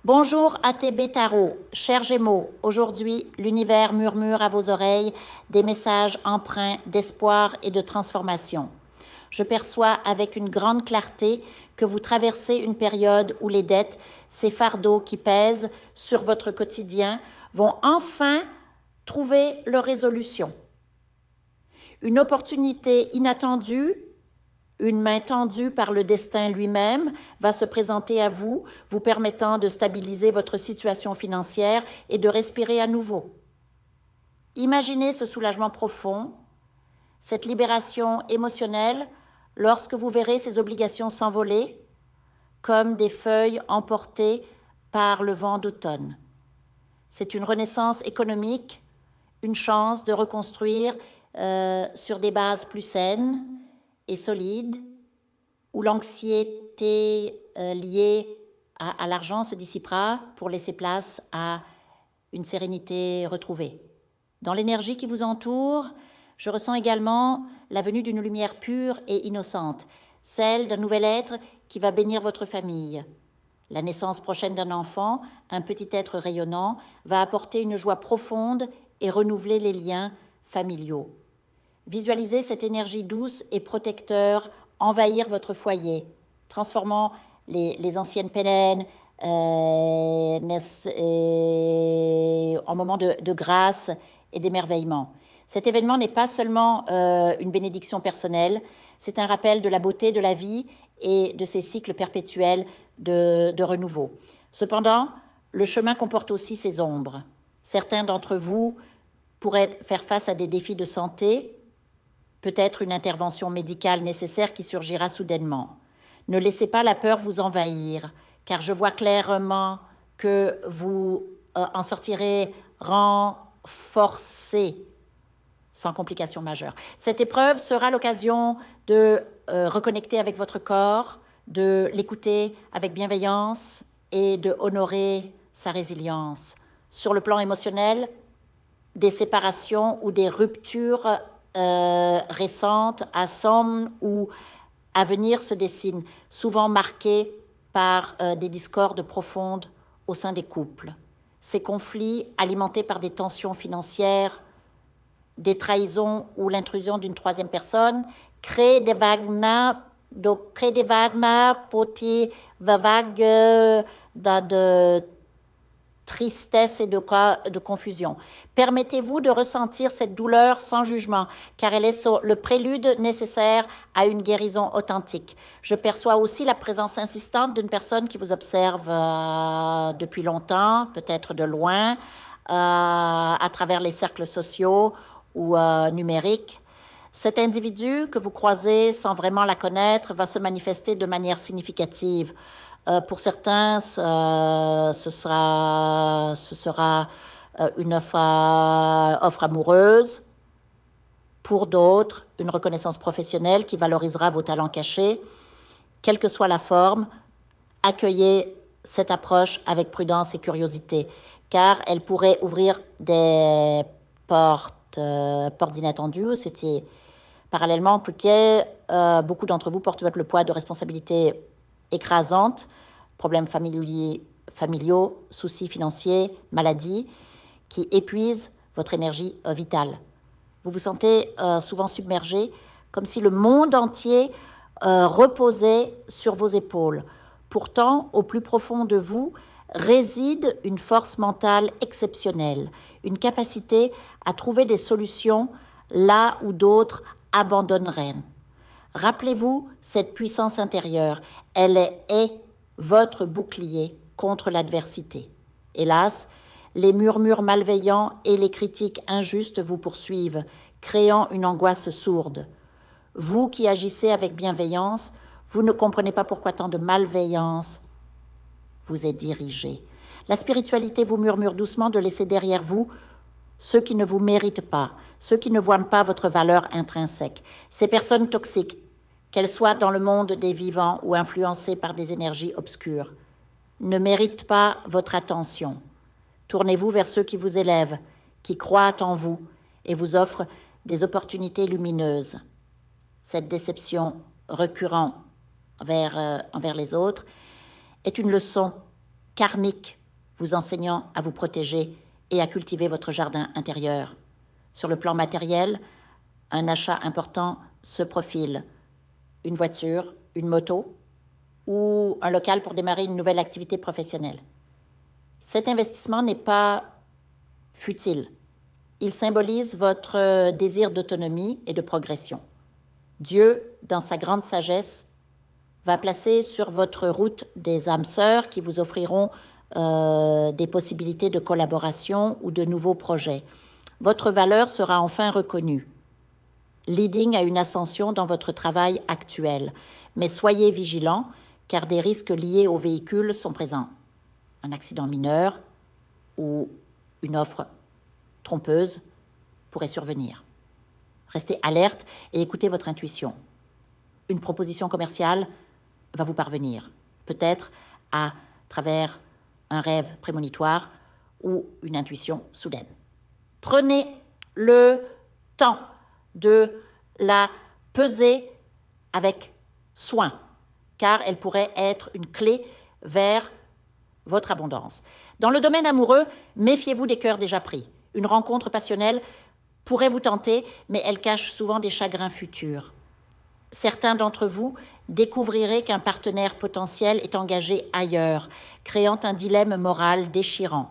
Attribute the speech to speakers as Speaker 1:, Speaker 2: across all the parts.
Speaker 1: Bonjour ATB Tarot, chers Gémeaux, aujourd'hui l'univers murmure à vos oreilles des messages empreints d'espoir et de transformation. Je perçois avec une grande clarté que vous traversez une période où les dettes, ces fardeaux qui pèsent sur votre quotidien, vont enfin trouver leur résolution. Une opportunité inattendue, une main tendue par le destin lui-même va se présenter à vous, vous permettant de stabiliser votre situation financière et de respirer à nouveau. Imaginez ce soulagement profond, cette libération émotionnelle lorsque vous verrez ces obligations s'envoler comme des feuilles emportées par le vent d'automne. C'est une renaissance économique, une chance de reconstruire sur des bases plus saines et solides, où l'anxiété liée à l'argent se dissipera pour laisser place à une sérénité retrouvée. Dans l'énergie qui vous entoure, je ressens également la venue d'une lumière pure et innocente, celle d'un nouvel être qui va bénir votre famille. La naissance prochaine d'un enfant, un petit être rayonnant, va apporter une joie profonde et renouveler les liens familiaux. Visualisez cette énergie douce et protecteur envahir votre foyer, transformant les anciennes peines en moments de grâce et d'émerveillement. Cet événement n'est pas seulement une bénédiction personnelle, c'est un rappel de la beauté de la vie et de ses cycles perpétuels de renouveau. Cependant, le chemin comporte aussi ses ombres. Certains d'entre vous pourraient faire face à des défis de santé, peut-être une intervention médicale nécessaire qui surgira soudainement. Ne laissez pas la peur vous envahir, car je vois clairement que vous en sortirez renforcé, sans complications majeures. Cette épreuve sera l'occasion de reconnecter avec votre corps, de l'écouter avec bienveillance et de honorer sa résilience. Sur le plan émotionnel, des séparations ou des ruptures récentes assomment ou à venir se dessinent, souvent marquées par des discordes profondes au sein des couples. Ces conflits, alimentés par des tensions financières, des trahisons ou l'intrusion d'une troisième personne, créent des vagues de tristesse et de confusion. Permettez-vous de ressentir cette douleur sans jugement, car elle est le prélude nécessaire à une guérison authentique. Je perçois aussi la présence insistante d'une personne qui vous observe depuis longtemps, peut-être de loin, à travers les cercles sociaux ou numériques. Cet individu que vous croisez sans vraiment la connaître va se manifester de manière significative. Pour certains, ce sera une offre amoureuse. Pour d'autres, une reconnaissance professionnelle qui valorisera vos talents cachés. Quelle que soit la forme, accueillez cette approche avec prudence et curiosité, car elle pourrait ouvrir des portes inattendues. C'était parallèlement que beaucoup d'entre vous portent le poids de responsabilités écrasantes, problèmes familiaux, soucis financiers, maladies, qui épuisent votre énergie vitale. Vous vous sentez souvent submergé, comme si le monde entier reposait sur vos épaules. Pourtant, au plus profond de vous, réside une force mentale exceptionnelle, une capacité à trouver des solutions là où d'autres abandonneraient. Rappelez-vous cette puissance intérieure, elle est votre bouclier contre l'adversité. Hélas, les murmures malveillants et les critiques injustes vous poursuivent, créant une angoisse sourde. Vous qui agissez avec bienveillance, vous ne comprenez pas pourquoi tant de malveillance vous est dirigée. La spiritualité vous murmure doucement de laisser derrière vous ceux qui ne vous méritent pas, ceux qui ne voient pas votre valeur intrinsèque. Ces personnes toxiques, qu'elles soient dans le monde des vivants ou influencées par des énergies obscures, ne méritent pas votre attention. Tournez-vous vers ceux qui vous élèvent, qui croient en vous et vous offrent des opportunités lumineuses. Cette déception récurrente envers les autres est une leçon karmiques vous enseignant à vous protéger et à cultiver votre jardin intérieur. Sur le plan matériel, un achat important se profile. Une voiture, une moto ou un local pour démarrer une nouvelle activité professionnelle. Cet investissement n'est pas futile. Il symbolise votre désir d'autonomie et de progression. Dieu, dans sa grande sagesse, va placer sur votre route des âmes sœurs qui vous offriront des possibilités de collaboration ou de nouveaux projets. Votre valeur sera enfin reconnue, leading à une ascension dans votre travail actuel. Mais soyez vigilants, car des risques liés au véhicule sont présents. Un accident mineur ou une offre trompeuse pourrait survenir. Restez alerte et écoutez votre intuition. Une proposition commerciale va vous parvenir, peut-être à travers un rêve prémonitoire ou une intuition soudaine. Prenez le temps de la peser avec soin, car elle pourrait être une clé vers votre abondance. Dans le domaine amoureux, méfiez-vous des cœurs déjà pris. Une rencontre passionnelle pourrait vous tenter, mais elle cache souvent des chagrins futurs. Certains d'entre vous découvrirez qu'un partenaire potentiel est engagé ailleurs, créant un dilemme moral déchirant.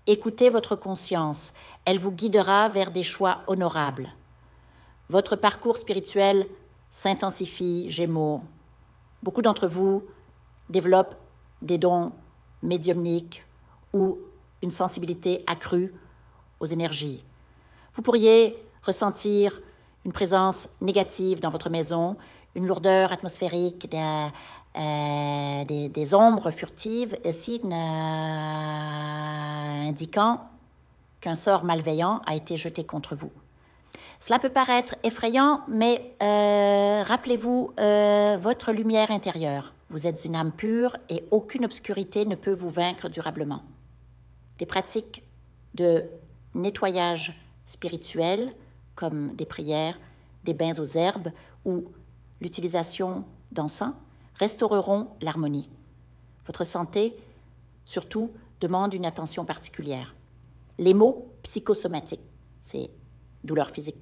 Speaker 1: Écoutez votre conscience, elle vous guidera vers des choix honorables. Votre parcours spirituel s'intensifie, Gémeaux. Beaucoup d'entre vous développent des dons médiumniques ou une sensibilité accrue aux énergies. Vous pourriez ressentir une présence négative dans votre maison, une lourdeur atmosphérique, des ombres furtives, signes indiquant qu'un sort malveillant a été jeté contre vous. Cela peut paraître effrayant, mais rappelez-vous votre lumière intérieure. Vous êtes une âme pure et aucune obscurité ne peut vous vaincre durablement. Des pratiques de nettoyage spirituel, comme des prières, des bains aux herbes ou l'utilisation d'encens, restaureront l'harmonie. Votre santé, surtout, demande une attention particulière. Les maux psychosomatiques, c'est douleurs physiques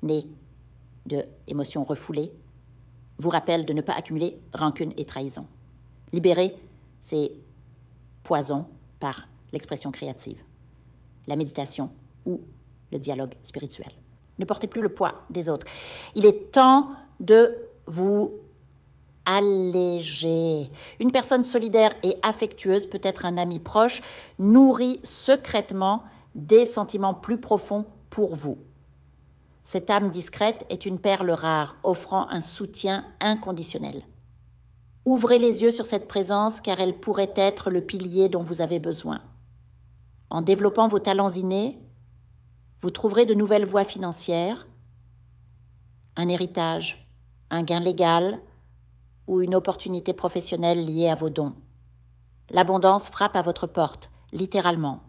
Speaker 1: nées d'émotions refoulées, vous rappellent de ne pas accumuler rancune et trahison. Libérer ces poisons par l'expression créative, la méditation ou le dialogue spirituel. Ne portez plus le poids des autres. Il est temps de vous alléger. Une personne solidaire et affectueuse, peut-être un ami proche, nourrit secrètement des sentiments plus profonds pour vous. Cette âme discrète est une perle rare, offrant un soutien inconditionnel. Ouvrez les yeux sur cette présence, car elle pourrait être le pilier dont vous avez besoin. En développant vos talents innés, vous trouverez de nouvelles voies financières, un héritage, un gain légal ou une opportunité professionnelle liée à vos dons. L'abondance frappe à votre porte, littéralement.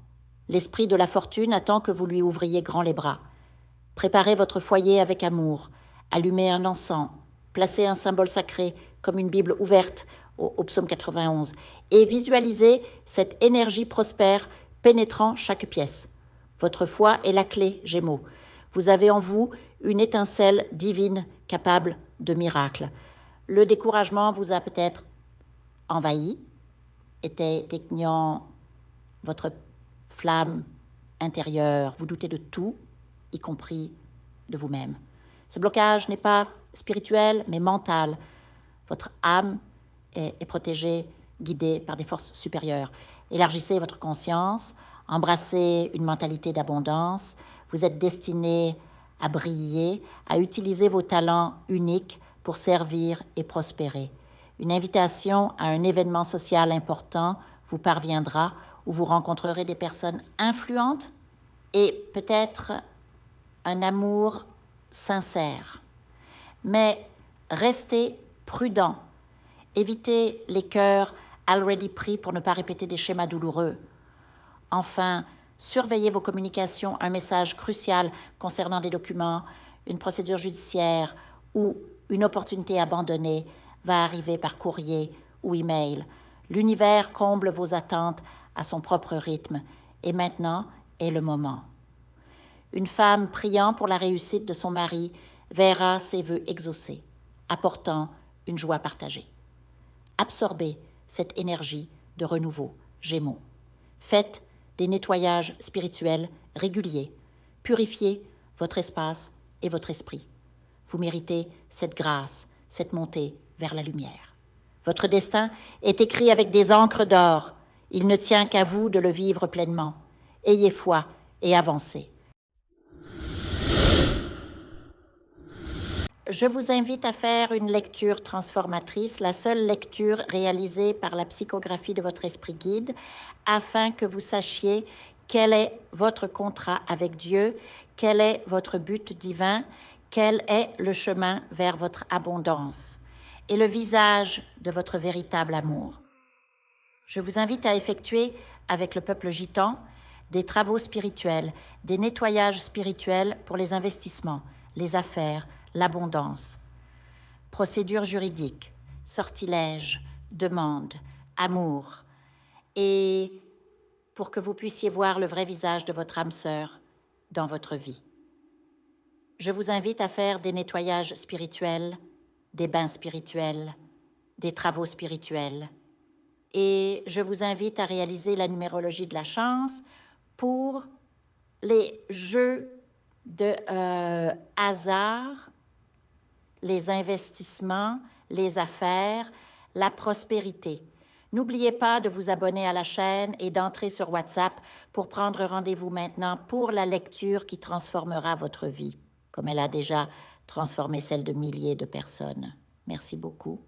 Speaker 1: L'esprit de la fortune attend que vous lui ouvriez grand les bras. Préparez votre foyer avec amour, allumez un encens, placez un symbole sacré comme une Bible ouverte au psaume 91 et visualisez cette énergie prospère pénétrant chaque pièce. Votre foi est la clé, Gémeaux. Vous avez en vous une étincelle divine capable de miracles. Le découragement vous a peut-être envahi, éteignant votre flamme intérieure. Vous doutez de tout, y compris de vous-même. Ce blocage n'est pas spirituel, mais mental. Votre âme est protégée, guidée par des forces supérieures. Élargissez votre conscience, embrassez une mentalité d'abondance. Vous êtes destiné à briller, à utiliser vos talents uniques pour servir et prospérer. Une invitation à un événement social important vous parviendra où vous rencontrerez des personnes influentes et peut-être un amour sincère. Mais restez prudent. Évitez les cœurs already pris pour ne pas répéter des schémas douloureux. Enfin, surveillez vos communications. Un message crucial concernant des documents, une procédure judiciaire ou une opportunité abandonnée va arriver par courrier ou email. L'univers comble vos attentes à son propre rythme et maintenant est le moment. Une femme priant pour la réussite de son mari verra ses vœux exaucés, apportant une joie partagée. Absorbez cette énergie de renouveau, Gémeaux. Faites des nettoyages spirituels réguliers. Purifiez votre espace et votre esprit. Vous méritez cette grâce, cette montée vers la lumière. Votre destin est écrit avec des encres d'or. Il ne tient qu'à vous de le vivre pleinement. Ayez foi et avancez. Je vous invite à faire une lecture transformatrice, la seule lecture réalisée par la psychographie de votre esprit guide, afin que vous sachiez quel est votre contrat avec Dieu, quel est votre but divin, quel est le chemin vers votre abondance et le visage de votre véritable amour. Je vous invite à effectuer avec le peuple gitan des travaux spirituels, des nettoyages spirituels pour les investissements, les affaires, l'abondance. Procédures juridiques, sortilèges, demandes, amour. Et pour que vous puissiez voir le vrai visage de votre âme sœur dans votre vie. Je vous invite à faire des nettoyages spirituels, des bains spirituels, des travaux spirituels. Et je vous invite à réaliser la numérologie de la chance pour les jeux de hasard, les investissements, les affaires, la prospérité. N'oubliez pas de vous abonner à la chaîne et d'entrer sur WhatsApp pour prendre rendez-vous maintenant pour la lecture qui transformera votre vie, comme elle a déjà transformé celle de milliers de personnes. Merci beaucoup.